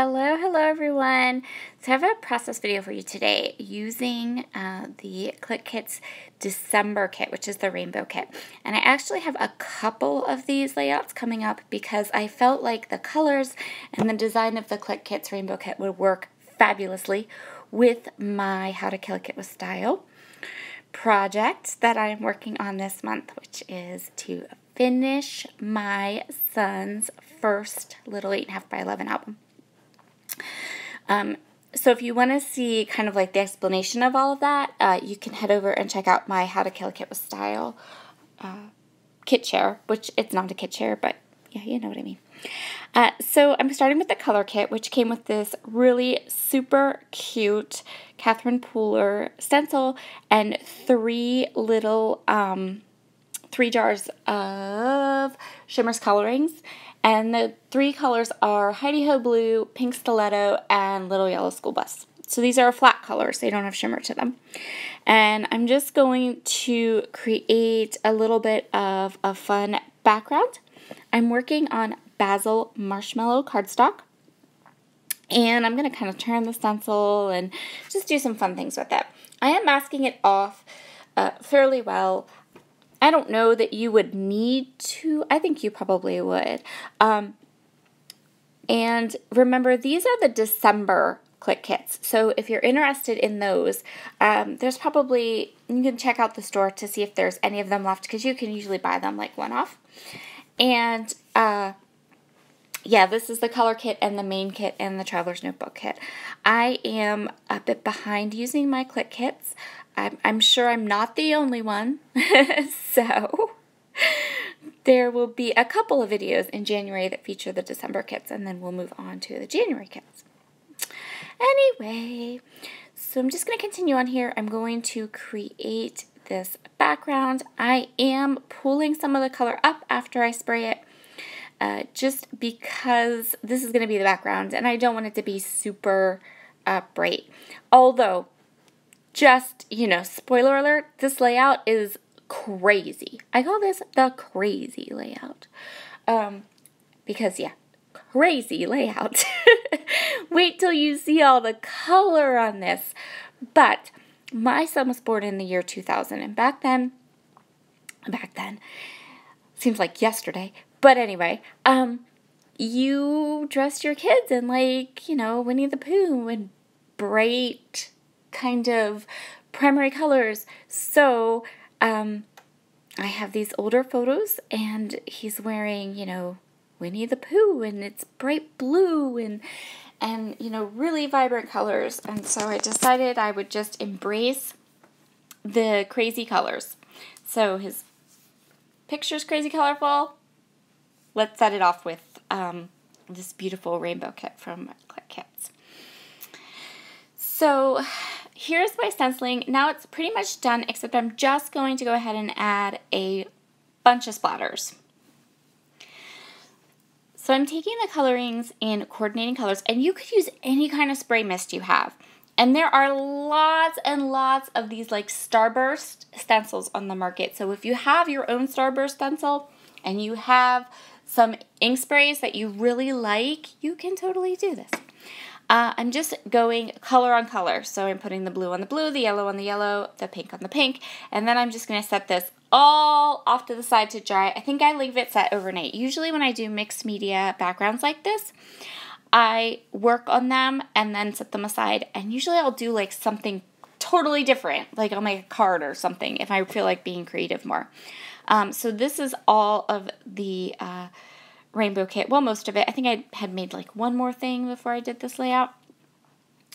Hello everyone. So I have a process video for you today using the Clique Kits December kit, which is the rainbow kit. And I actually have a couple of these layouts coming up because I felt like the colors and the design of the Clique Kits rainbow kit would work fabulously with my How to Kill a Kit with Style project that I am working on this month, which is to finish my son's first little 8.5 by 11 album. So if you want to see kind of like the explanation of all of that, you can head over and check out my How to Kill a Kit with Style kit share, which it's not a kit share, but yeah, you know what I mean. So I'm starting with the color kit, which came with this really super cute Catherine Pooler stencil and three little 3 jars of Shimmer's colorings. And the 3 colors are Heidi Ho Blue, Pink Stiletto, and Little Yellow School Bus. So these are flat colors. They don't have shimmer to them. And I'm just going to create a little bit of a fun background. I'm working on Basil Marshmallow cardstock. And I'm going to kind of turn the stencil and just do some fun things with it. I am masking it off fairly well. I don't know that you would need to. I think you probably would. And remember, these are the December Clique Kits. So if you're interested in those, there's probably, you can check out the store to see if there's any of them left, because you can usually buy them like one off. And yeah, this is the color kit and the main kit and the Traveler's Notebook kit. I am a bit behind using my Clique Kits. I'm sure I'm not the only one, so there will be a couple of videos in January that feature the December kits, and then we'll move on to the January kits. Anyway, so I'm just going to continue on here. I'm going to create this background. I am pulling some of the color up after I spray it, just because this is going to be the background, and I don't want it to be super bright. Although, just, you know, spoiler alert, this layout is crazy. I call this the crazy layout. Because, yeah, crazy layout. Wait till you see all the color on this. But my son was born in the year 2000, and back then, seems like yesterday, but anyway, you dressed your kids in, like, you know, Winnie the Pooh and bright kind of primary colors. So I have these older photos, and he's wearing, you know, Winnie the Pooh, and it's bright blue and you know, really vibrant colors. And so I decided I would just embrace the crazy colors. So his picture's crazy colorful. Let's set it off with this beautiful rainbow kit from Clique Kits. So here's my stenciling. Now it's pretty much done, except I'm just going to go ahead and add a bunch of splatters. So I'm taking the colorings in coordinating colors, and you could use any kind of spray mist you have. And there are lots and lots of these like Starburst stencils on the market. So if you have your own Starburst stencil and you have some ink sprays that you really like, you can totally do this. I'm just going color on color. So I'm putting the blue on the blue, the yellow on the yellow, the pink on the pink, and then I'm just going to set this all off to the side to dry. I think I leave it set overnight. Usually when I do mixed media backgrounds like this, I work on them and then set them aside, and usually I'll do like something totally different, like I'll make a card or something if I feel like being creative more. So this is all of the rainbow kit. Well, most of it. I think I had made like one more thing before I did this layout.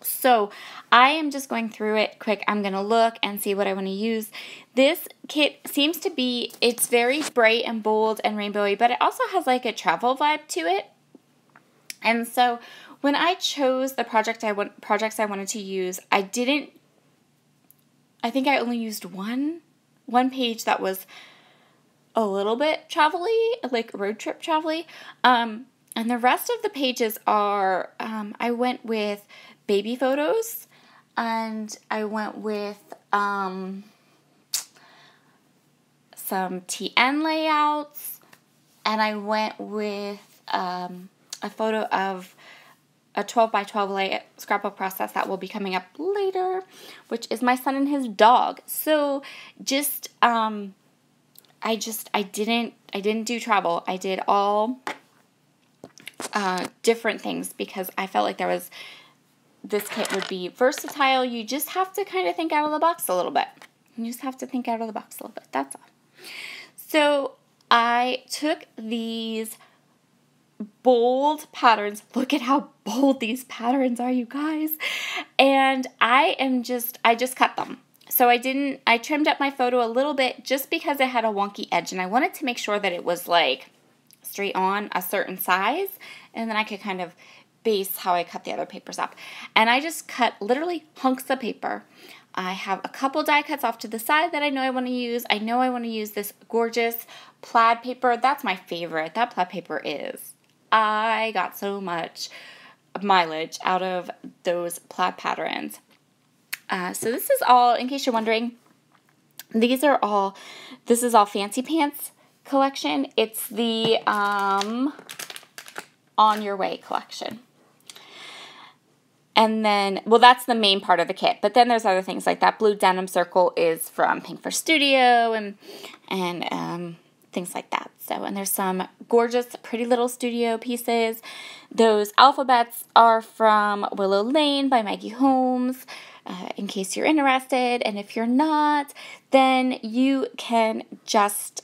So I am just going through it quick. I'm going to look and see what I want to use. This kit seems to be, it's very bright and bold and rainbowy, but it also has like a travel vibe to it. And so when I chose the projects I wanted to use, I think I only used one page that was a little bit travel-y, like road trip travel-y. And the rest of the pages are, I went with baby photos, and I went with some TN layouts, and I went with a photo of a 12 by 12 layout scrapbook process that will be coming up later, which is my son and his dog. So just I didn't do travel. I did all different things because I felt like this kit would be versatile. You just have to kind of think out of the box a little bit. You just have to think out of the box a little bit. That's all. So I took these bold patterns. Look at how bold these patterns are, you guys. And I just cut them. So I trimmed up my photo a little bit just because it had a wonky edge, and I wanted to make sure that it was like straight on a certain size, and then I could kind of base how I cut the other papers up. And I just cut literally hunks of paper. I have a couple die cuts off to the side that I know I want to use. I know I want to use this gorgeous plaid paper. That's my favorite. That plaid paper is. I got so much mileage out of those plaid patterns. So this is all, in case you're wondering, this is all Fancy Pants collection. It's the On Your Way collection. And then, well, that's the main part of the kit. But then there's other things like that blue denim circle is from Pink for Studio and things like that. So, and there's some gorgeous, pretty little studio pieces. Those alphabets are from Willow Lane by Maggie Holmes, in case you're interested. And if you're not, then you can just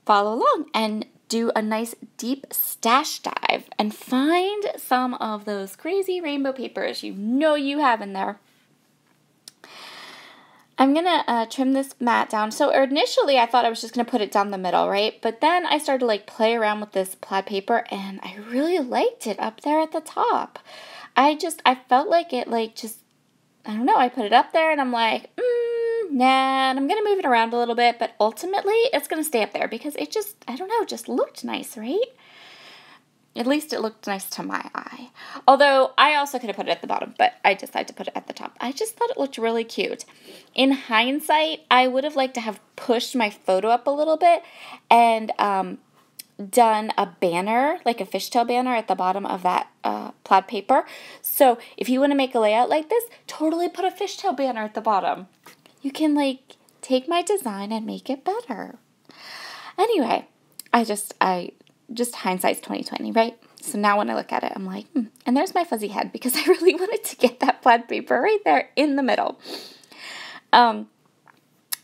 follow along and do a nice deep stash dive and find some of those crazy rainbow papers you know you have in there. I'm going to trim this mat down. So initially I thought I was just going to put it down the middle, right? But then I started to like play around with this plaid paper and I really liked it up there at the top. I felt like it I don't know, I put it up there and I'm like, nah, and I'm going to move it around a little bit, but ultimately it's going to stay up there because it just, I don't know, just looked nice, right? At least it looked nice to my eye. Although I also could have put it at the bottom, but I decided to put it at the top. I just thought it looked really cute. In hindsight, I would have liked to have pushed my photo up a little bit and done a banner, like a fishtail banner at the bottom of that plaid paper. So if you want to make a layout like this, totally put a fishtail banner at the bottom. You can like take my design and make it better. Anyway, I just hindsight's 20/20, right? So now when I look at it, I'm like, and there's my fuzzy head because I really wanted to get that plaid paper right there in the middle.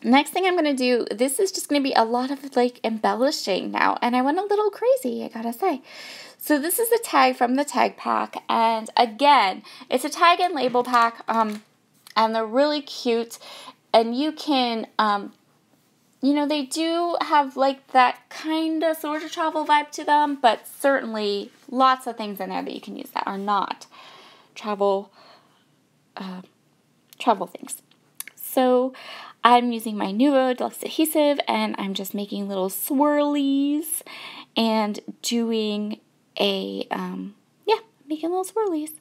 Next thing I'm going to do, this is just going to be a lot of like embellishing now, and I went a little crazy, I gotta say. So this is the tag from the tag pack, and again, it's a tag and label pack, and they're really cute, and you can, you know, they do have like that kind of sort of travel vibe to them, but certainly lots of things in there that you can use that are not travel things. So I'm using my Nuvo Deluxe adhesive and I'm just making little swirlies and doing making little swirlies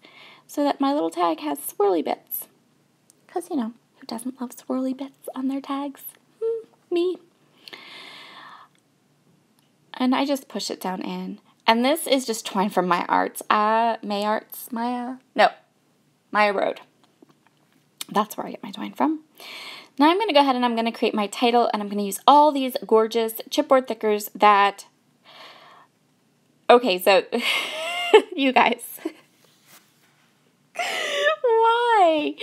so that my little tag has swirly bits. Because, you know, who doesn't love swirly bits on their tags? Me. And I just push it down in. And this is just twine from Maya Road. That's where I get my twine from. Now I'm going to go ahead and I'm going to create my title, and I'm going to use all these gorgeous chipboard thickers that, okay, so, you guys, why?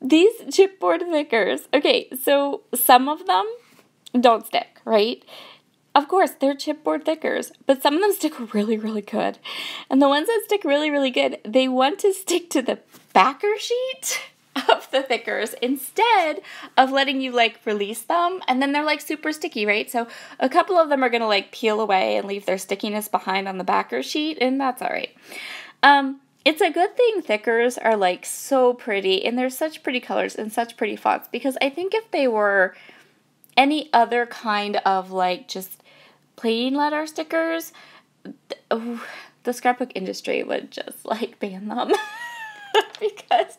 These chipboard thickers, okay, so some of them don't stick, right? Of course, they're chipboard thickers, but some of them stick really, really good. And the ones that stick really, really good, they want to stick to the backer sheet of the thickers instead of letting you like release them, and then they're like super sticky, right? So a couple of them are gonna like peel away and leave their stickiness behind on the backer sheet, and that's all right. It's a good thing thickers are like so pretty, and they're such pretty colors and such pretty fonts, because I think if they were any other kind of like just plain letter stickers, the scrapbook industry would just like ban them. Because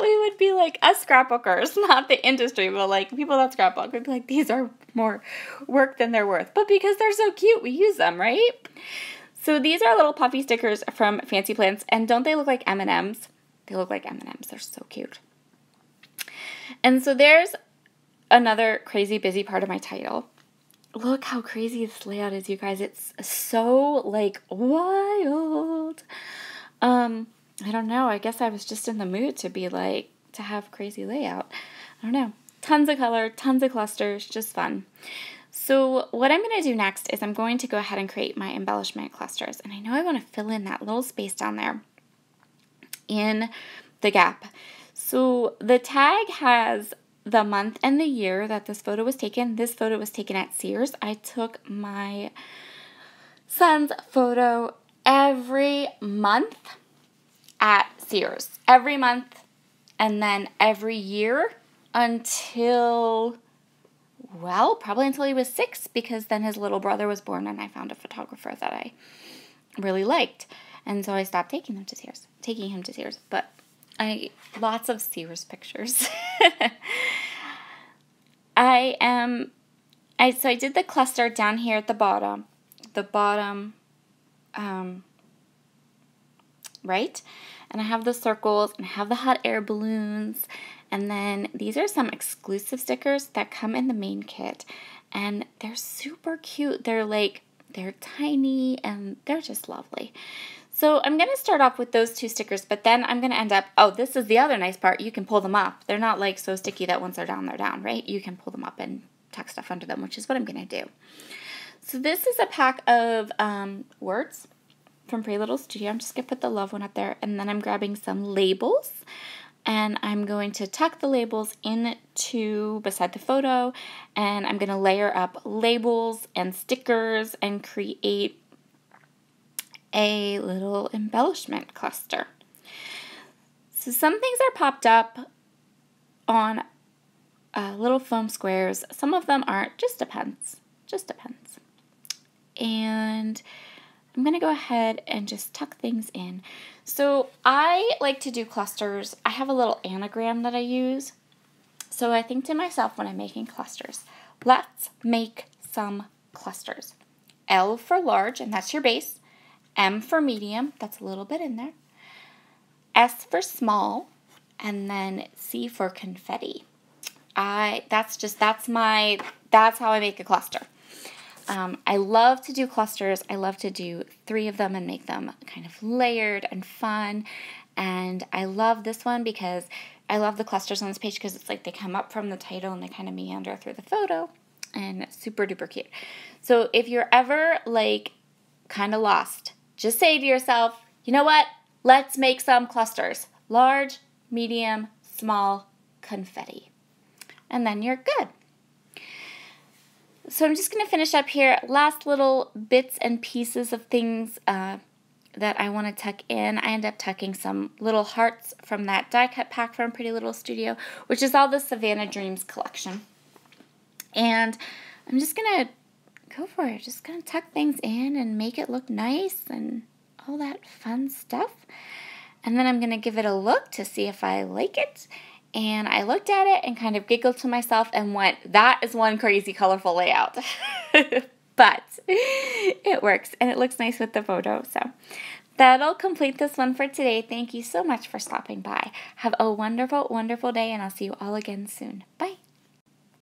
we would be like, us scrapbookers, not the industry, but like people that scrapbook would be like, these are more work than they're worth. But because they're so cute, we use them, right? So these are little puffy stickers from Fancy Plants, and don't they look like M&Ms? They look like M&Ms. They're so cute. And so there's another crazy busy part of my title. Look how crazy this layout is, you guys. It's so, like, wild. I don't know. I guess I was just in the mood to be, like, to have crazy layout. I don't know. Tons of color, tons of clusters, just fun. So what I'm going to do next is I'm going to go ahead and create my embellishment clusters. And I know I want to fill in that little space down there in the gap. So the tag has the month and the year that this photo was taken. This photo was taken at Sears. I took my son's photo every month at Sears. Every month, and then every year until, well, probably until he was 6, because then his little brother was born and I found a photographer that I really liked. And so I stopped taking him to Sears. But lots of Sears pictures. So I did the cluster down here at the bottom, right? And I have the circles, and I have the hot air balloons, and then these are some exclusive stickers that come in the main kit, and they're super cute. They're tiny, and they're just lovely. So I'm going to start off with those 2 stickers, but then I'm going to end up, oh, this is the other nice part. You can pull them up. They're not like so sticky that once they're down, right? You can pull them up and tuck stuff under them, which is what I'm going to do. So this is a pack of words from Pretty Little Studio. I'm just going to put the love one up there, and then I'm grabbing some labels, and I'm going to tuck the labels into beside the photo, and I'm going to layer up labels and stickers and create a little embellishment cluster. So some things are popped up on little foam squares. Some of them aren't. Just depends. And I'm going to go ahead and just tuck things in. So I like to do clusters. I have a little anagram that I use. So I think to myself when I'm making clusters, let's make some clusters. L for large, and that's your base. M for medium, that's a little bit in there. S for small, and then C for confetti. That's how I make a cluster. I love to do clusters. I love to do 3 of them and make them kind of layered and fun. And I love this one because I love the clusters on this page because it's like they come up from the title and they kind of meander through the photo, and it's super duper cute. So if you're ever like kind of lost, just say to yourself, you know what? Let's make some clusters. Large, medium, small, confetti. And then you're good. So I'm just going to finish up here. Last little bits and pieces of things that I want to tuck in. I end up tucking some little hearts from that die cut pack from Pretty Little Studio, which is all the Savannah Dreams collection. And I'm just going to go for it. Just going to tuck things in and make it look nice and all that fun stuff. And then I'm going to give it a look to see if I like it. And I looked at it and kind of giggled to myself and went, that is one crazy colorful layout. But it works and it looks nice with the photo. So that'll complete this one for today. Thank you so much for stopping by. Have a wonderful, wonderful day, and I'll see you all again soon. Bye.